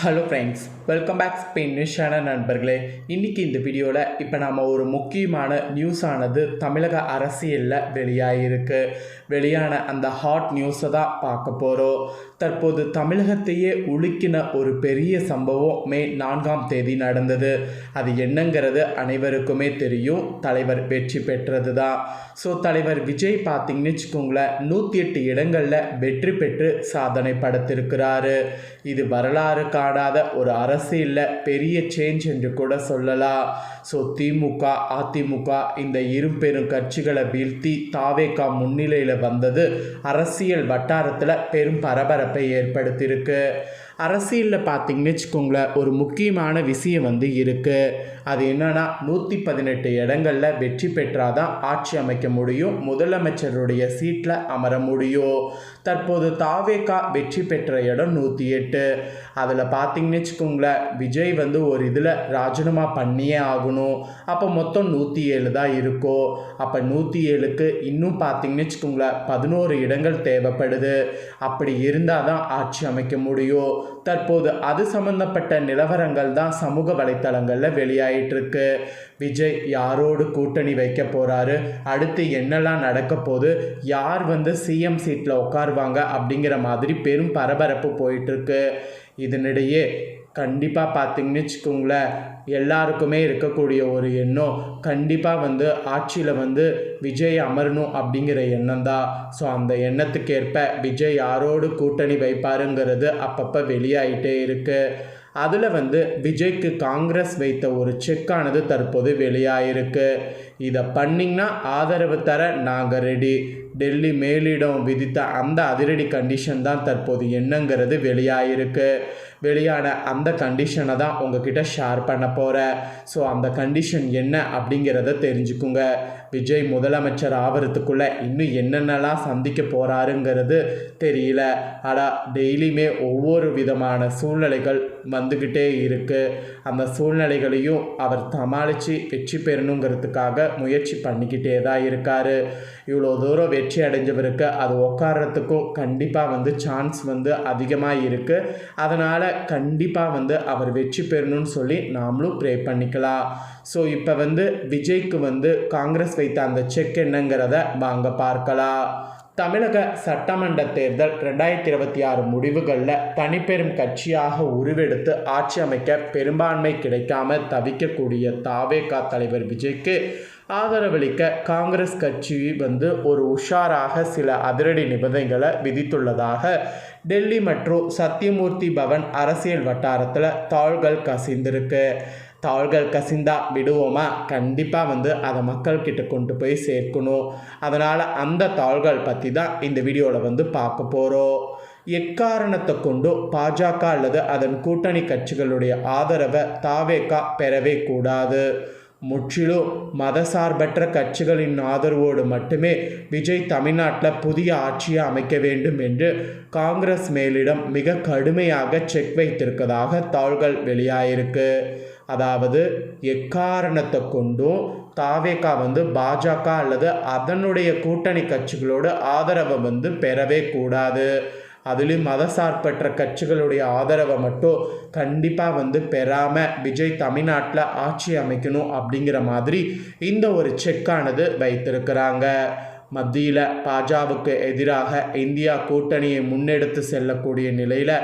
Hello friends, welcome back Spain news channel நண்பர்களே. இன்றைக்கி இந்த வீடியோவில் இப்போ நாம் ஒரு முக்கியமான நியூஸானது தமிழக அரசியலில் வெளியான அந்த ஹாட் நியூஸை தான் பார்க்க போகிறோம். தற்போது தமிழகத்தையே உலுக்கின ஒரு பெரிய சம்பவம் மே 4ஆம் தேதி நடந்தது. அது என்னங்கிறது அனைவருக்குமே தெரியும். தலைவர் வெற்றி பெற்றது தான். ஸோ தலைவர் விஜய் பார்த்திங்கன்னு வச்சுக்கோங்களேன், 108 இடங்களில் வெற்றி பெற்று சாதனை படைத்திருக்கிறாரு. இது வரலாறு காணாத ஒரு அரசியலில் பெரிய சேஞ்ச் என்று கூட சொல்லலாம். ஸோ திமுக, அதிமுக இந்த இரு பெரும் கட்சிகளை வீழ்த்தி தாவேகா முன்னிலையில் வந்தது அரசியல் வட்டாரத்தில் பெரும் பரபரப்பை ஏற்படுத்தியிருக்கு. அரசியலில் பார்த்திங்கன்னு வச்சுக்கோங்களேன், ஒரு முக்கியமான விஷயம் இருக்குது. அது என்னன்னா, 118 இடங்களில் வெற்றி பெற்றாதான் ஆட்சி அமைக்க முடியும், முதலமைச்சருடைய சீட்டில் அமர முடியும். தற்போது தாவேகா வெற்றி பெற்ற இடம் 108. அதில் பார்த்திங்கன்னு வச்சுக்கோங்களேன், விஜய் ஒரு இதில் ராஜினாமா பண்ணியே ஆகணும். அப்போ மொத்தம் 107 தான் இருக்கும். அப்போ 107க்கு இன்னும் பார்த்திங்கன்னு வச்சுக்கோங்களேன் 11 இடங்கள் தேவைப்படுது. அப்படி இருந்தால் தான் ஆட்சி அமைக்க முடியும். தற்போது அது சம்பந்தப்பட்ட நிலவரங்கள் தான் சமூக வலைத்தளங்களில் வெளியாயிட்டிருக்கு. விஜய் யாரோடு கூட்டணி வைக்க போகிறாரு, அடுத்து என்னெல்லாம் நடக்க போகுது, யார் சிஎம் சீட்டில் உட்காருவாங்க அப்படிங்கிற மாதிரி பெரும் பரபரப்பு போயிட்டுருக்கு. இதனிடையே கண்டிப்பாக பார்த்திங்கன்னு வச்சுக்கோங்களேன், எல்லாருக்குமே இருக்கக்கூடிய ஒரு எண்ணம், கண்டிப்பாக ஆட்சியில் விஜய் அமரணும் அப்படிங்கிற எண்ணம் தான். ஸோ அந்த எண்ணத்துக்கேற்ப விஜய் யாரோடு கூட்டணி வைப்பாருங்கிறது அப்பப்போ வெளியாகிட்டே இருக்குது. அதில் விஜய்க்கு காங்கிரஸ் வைத்த ஒரு செக்கானது தற்போது வெளியாகிருக்கு. இதை பண்ணிங்கன்னா ஆதரவு தர நாங்கள் ரெடி. டெல்லி மேலிடம் விதித்த அந்த அதிரடி கண்டிஷன் தான் தற்போது என்னங்கிறது வெளியான அந்த கண்டிஷனை தான் உங்ககிட்ட ஷேர் பண்ண போகிறேன். ஸோ அந்த கண்டிஷன் என்ன அப்படிங்கிறத தெரிஞ்சுக்குங்க. விஜய் முதலமைச்சர் ஆகிறதுக்குள்ளே இன்னும் என்னென்னலாம் சந்திக்க போகிறாருங்கிறது தெரியல. ஆனால் டெய்லியுமே ஒவ்வொரு விதமான சூழ்நிலைகள் வந்துக்கிட்டே இருக்குது. அந்த சூழ்நிலைகளையும் அவர் சமாளித்து வெற்றி பெறணுங்கிறதுக்காக முயற்சி பண்ணிக்கிட்டே தான் இருக்கார். இவ்வளோ தூரம் வெற்றி அடைஞ்சவருக்கு அது உட்கார்றதுக்கும் கண்டிப்பாக சான்ஸ் அதிகமாக இருக்குது. அதனால் கண்டிப்பாக அவர் வெற்றி பெறணும்னு சொல்லி நாமளும் ப்ரே பண்ணிக்கலாம். ஸோ இப்போ விஜய்க்கு காங்கிரஸ் வைத்த அந்த செக் என்னங்கிறத வாங்க பார்க்கலாம். தமிழக சட்டமன்ற தேர்தல் 2026 முடிவுகளில் தனிப்பெரும் கட்சியாக உருவெடுத்து ஆட்சி அமைக்க பெரும்பான்மை கிடைக்காம தவிக்கக்கூடிய தாவேகா தலைவர் விஜய்க்கு ஆதரவளிக்க காங்கிரஸ் கட்சி ஒரு உஷாராக சில அதிரடி நிபந்தனைகளை விதித்துள்ளதாக டெல்லி மற்றும் சத்தியமூர்த்தி பவன் அரசியல் வட்டாரத்தில் தாள்கள் கசிந்திருக்கு. தாள்கள் கசிந்தா விடுவோமா? கண்டிப்பாக அதை மக்கள்கிட்ட கொண்டு போய் சேர்க்கணும். அதனால் அந்த தாள்கள் பற்றி தான் இந்த வீடியோவில் பார்க்க போகிறோம். எக்காரணத்தை கொண்டு பாஜக அல்லது அதன் கூட்டணி கட்சிகளுடைய ஆதரவை தாவேகா பெறவே கூடாது. முற்றிலும் மதசார்பற்ற கட்சிகளின் ஆதரவோடு மட்டுமே விஜய் தமிழ்நாட்டில் புதிய ஆட்சியை அமைக்க வேண்டும் என்று காங்கிரஸ் மேலிடம் மிக கடுமையாக செக் வைத்திருப்பதாக தாள்கள் வெளியாயிருக்கு. அதாவது எக்காரணத்தை கொண்டும் தாவேகா பாஜக அல்லது அதனுடைய கூட்டணி கட்சிகளோட ஆதரவை பெறவே கூடாது. அதுலேயும் மதசார்பற்ற கட்சிகளுடைய ஆதரவை மட்டும் கண்டிப்பாக பெறாமல் விஜய் தமிழ்நாட்டில் ஆட்சி அமைக்கணும் அப்படிங்கிற மாதிரி இந்த ஒரு செக்கானது வைத்திருக்கிறாங்க. மத்தியில் பாஜகவுக்கு எதிராக இந்தியா கூட்டணியை முன்னெடுத்து செல்லக்கூடிய நிலையில்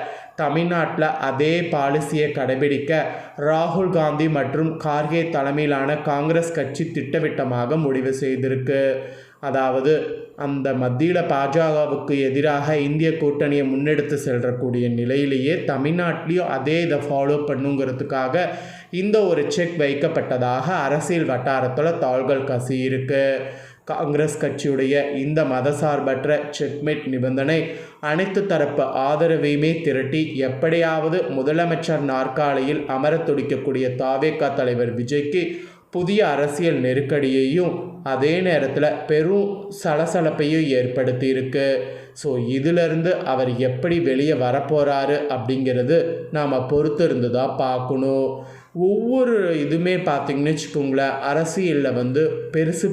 தமிழ்நாட்டில் அதே பாலிசியை கடைபிடிக்க ராகுல் காந்தி மற்றும் கார்கே தலைமையிலான காங்கிரஸ் கட்சி திட்டவட்டமாக முடிவு செய்திருக்கு. அதாவது அந்த மத்தியில் பாஜகவுக்கு எதிராக இந்திய கூட்டணியை முன்னெடுத்து செல்லக்கூடிய நிலையிலேயே தமிழ்நாட்டிலையும் அதே இதை ஃபாலோ பண்ணுங்கிறதுக்காக இந்த ஒரு செக் வைக்கப்பட்டதாக அரசியல் வட்டாரத்தில் தாள்கள் கசியிருக்கு. காங்கிரஸ் கட்சியுடைய இந்த மதசார்பற்ற செக்மேட் நிபந்தனை அனைத்து தரப்பு ஆதரவையுமே திரட்டி எப்படியாவது முதலமைச்சர் நாற்காலியில் அமர துடிக்கக்கூடிய தாவேகா தலைவர் விஜய்க்கு புதிய அரசியல் நெருக்கடியையும் அதே நேரத்தில் பெரும் சலசலப்பையும் ஏற்படுத்தியிருக்கு. ஸோ இதிலிருந்து அவர் எப்படி வெளியே வரப்போகிறாரு அப்படிங்கிறது நாம் பொறுத்து இருந்து தான் பார்க்கணும். ஒவ்வொரு இதுவுமே பார்த்திங்கன்னு வச்சுக்கோங்களேன், அரசியலில்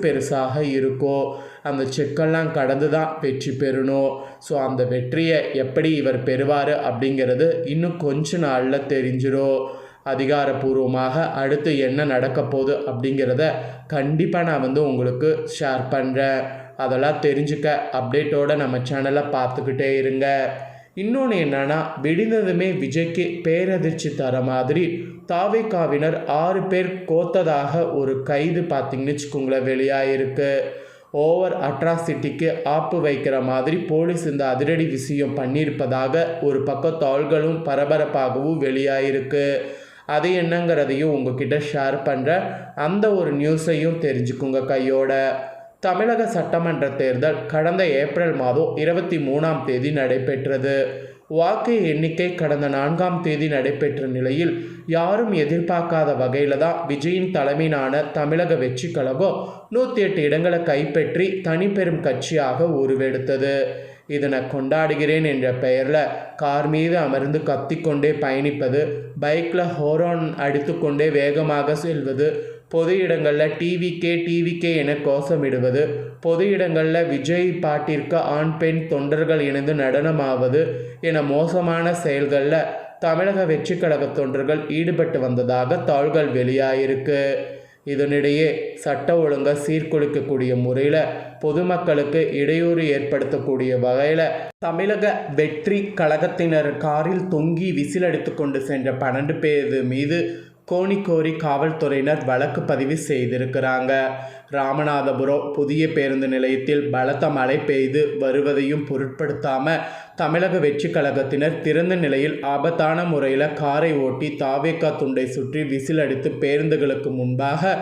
பெருசாக இருக்கும். அந்த செக்கெல்லாம் கடந்து தான் வெற்றி பெறணும். ஸோ அந்த வெற்றியை எப்படி இவர் பெறுவார் அப்படிங்கிறது இன்னும் கொஞ்ச நாளில் தெரிஞ்சிடும். அதிகாரப்பூர்வமாக அடுத்து என்ன நடக்க போகுது அப்படிங்கிறத கண்டிப்பாக நான் உங்களுக்கு ஷேர் பண்ணுறேன். அதெல்லாம் தெரிஞ்சுக்க அப்டேட்டோடு நம்ம சேனலை பார்த்துக்கிட்டே இருங்க. இன்னொன்று என்னென்னா, விடிந்ததுமே விஜய்க்கு பேரதிர்ச்சி தர மாதிரி தாவேகாவினர் 6 பேர் கோத்ததாக ஒரு கைது பார்த்திங்கன்னு வச்சுக்கோங்களேன் வெளியாகிருக்கு. ஓவர் அட்ராசிட்டிக்கு ஆப்பு வைக்கிற மாதிரி போலீஸ் இந்த அதிரடி விஷயம் பண்ணியிருப்பதாக ஒரு பக்கம் தாள்களும் பரபரப்பாகவும் வெளியாகிருக்கு. அது என்னங்கிறதையும் உங்ககிட்ட ஷேர் பண்ணுற அந்த ஒரு நியூஸையும் தெரிஞ்சுக்குங்க கையோட. தமிழக சட்டமன்ற தேர்தல் கடந்த ஏப்ரல் மாதம் 23ஆம் தேதி நடைபெற்றது. வாக்கு எண்ணிக்கை கடந்த 4ஆம் தேதி நடைபெற்ற நிலையில் யாரும் எதிர்பார்க்காத வகையில் தான் விஜயின் தலைமையிலான தமிழக வெற்றி கழகம் 108 இடங்களை கைப்பற்றி தனிப்பெரும் கட்சியாக உருவெடுத்தது. இதனை கொண்டாடுகிறேன் என்ற பெயரில் கார் மீது அமர்ந்து கத்திக்கொண்டே பயணிப்பது, பைக்கில் ஹோரான் அடித்துக்கொண்டே வேகமாக செல்வது, பொது இடங்களில் டிவிகே என கோஷமிடுவது, பொது இடங்களில் விஜய் பாட்டிற்கு ஆண் பெண் தொண்டர்கள் இணைந்து நடனமாவது என மோசமான செயல்களில் தமிழக வெற்றி கழக தொண்டர்கள் ஈடுபட்டு வந்ததாக தாள்கள் வெளியாயிருக்கு. இதனிடையே சட்ட ஒழுங்கை சீர்குலைக்கக்கூடிய முறையில் பொதுமக்களுக்கு இடையூறு ஏற்படுத்தக்கூடிய வகையில் தமிழக வெற்றி கழகத்தினர் காரில் தொங்கி விசிலடித்து கொண்டு சென்ற 12 பேர் மீது கோணிக்கோரி காவல்துறையினர் வழக்கு பதிவு செய்திருக்கிறாங்க. ராமநாதபுரம் புதிய பேருந்து நிலையத்தில் பலத்த மழை பெய்து வருவதையும் பொருட்படுத்தாமல் தமிழக வெற்றி கழகத்தினர் திறந்த நிலையில் ஆபத்தான முறையில் காரை ஓட்டி தாவேகா துண்டை சுற்றி விசில் அடித்து பேருந்துகளுக்கு முன்பாக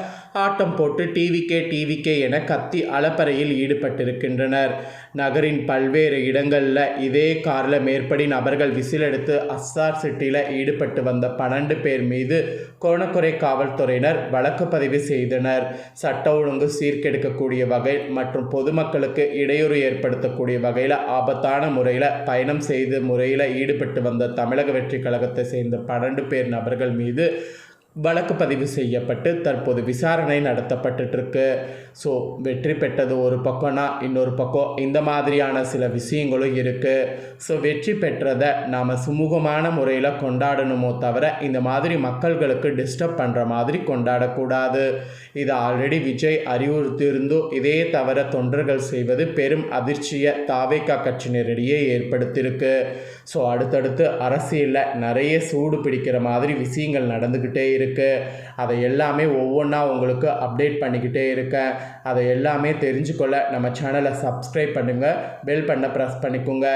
ஆட்டம் போட்டு டிவிகே என கத்தி அலப்பறையில் ஈடுபட்டிருக்கின்றனர். நகரின் பல்வேறு இடங்களில் இதே காரில் மேற்படி நபர்கள் விசில் எடுத்து அஸ்ஸார் சிட்டியில் ஈடுபட்டு வந்த 12 பேர் மீது கோணக்குறை காவல்துறையினர் வழக்கு பதிவு செய்தனர். சட்ட ஒழுங்கு சீர்கெடுக்கக்கூடிய வகை மற்றும் பொதுமக்களுக்கு இடையூறு ஏற்படுத்தக்கூடிய வகையில் ஆபத்தான முறையில் பயணம் செய்து முறையில் ஈடுபட்டு வந்த தமிழக வெற்றி கழகத்தை சேர்ந்த 12 பேர் நபர்கள் மீது வழக்கு பதிவு செய்யப்பட்டு தற்போது விசாரணை நடத்தப்பட்டுருக்கு. ஸோ வெற்றி பெற்றது ஒரு பக்கம்னா இன்னொரு பக்கம் இந்த மாதிரியான சில விஷயங்களும் இருக்குது. ஸோ வெற்றி பெற்றதை நாம் சுமூகமான முறையில் கொண்டாடணுமோ தவிர இந்த மாதிரி மக்கள்களுக்கு டிஸ்டர்ப் பண்ணுற மாதிரி கொண்டாடக்கூடாது. இது ஆல்ரெடி விஜய் அறிவுறுத்தியிருந்தும் இதே தவிர தொண்டர்கள் செய்வது பெரும் அதிர்ச்சியை தாவேகா கட்சியினரிடையே ஏற்படுத்தியிருக்கு. ஸோ அடுத்தடுத்து அரசியலில் நிறைய சூடு பிடிக்கிற மாதிரி விஷயங்கள் நடந்துக்கிட்டே இருக்குது. அதை எல்லாமே ஒவ்வொன்றா உங்களுக்கு அப்டேட் பண்ணிக்கிட்டே இருக்கேன். அதை எல்லாமே தெரிஞ்சுக்கொள்ள நம்ம சேனலை சப்ஸ்கிரைப் பண்ணுங்கள், பெல் பண்ண ப்ரெஸ் பண்ணிக்கோங்க.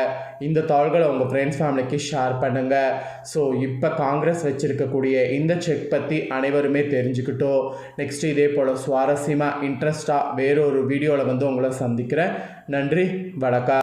இந்த தாள்களை உங்கள் ஃப்ரெண்ட்ஸ் ஃபேமிலிக்கு ஷேர் பண்ணுங்கள். ஸோ இப்போ காங்கிரஸ் வச்சுருக்கக்கூடிய இந்த செக் பற்றி அனைவருமே தெரிஞ்சுக்கிட்டோம். நெக்ஸ்ட்டு இதே போல் சுவாரஸ்யமாக இன்ட்ரெஸ்டாக வேறொரு வீடியோவில் உங்களை சந்திக்கிறேன். நன்றி, வணக்கம்.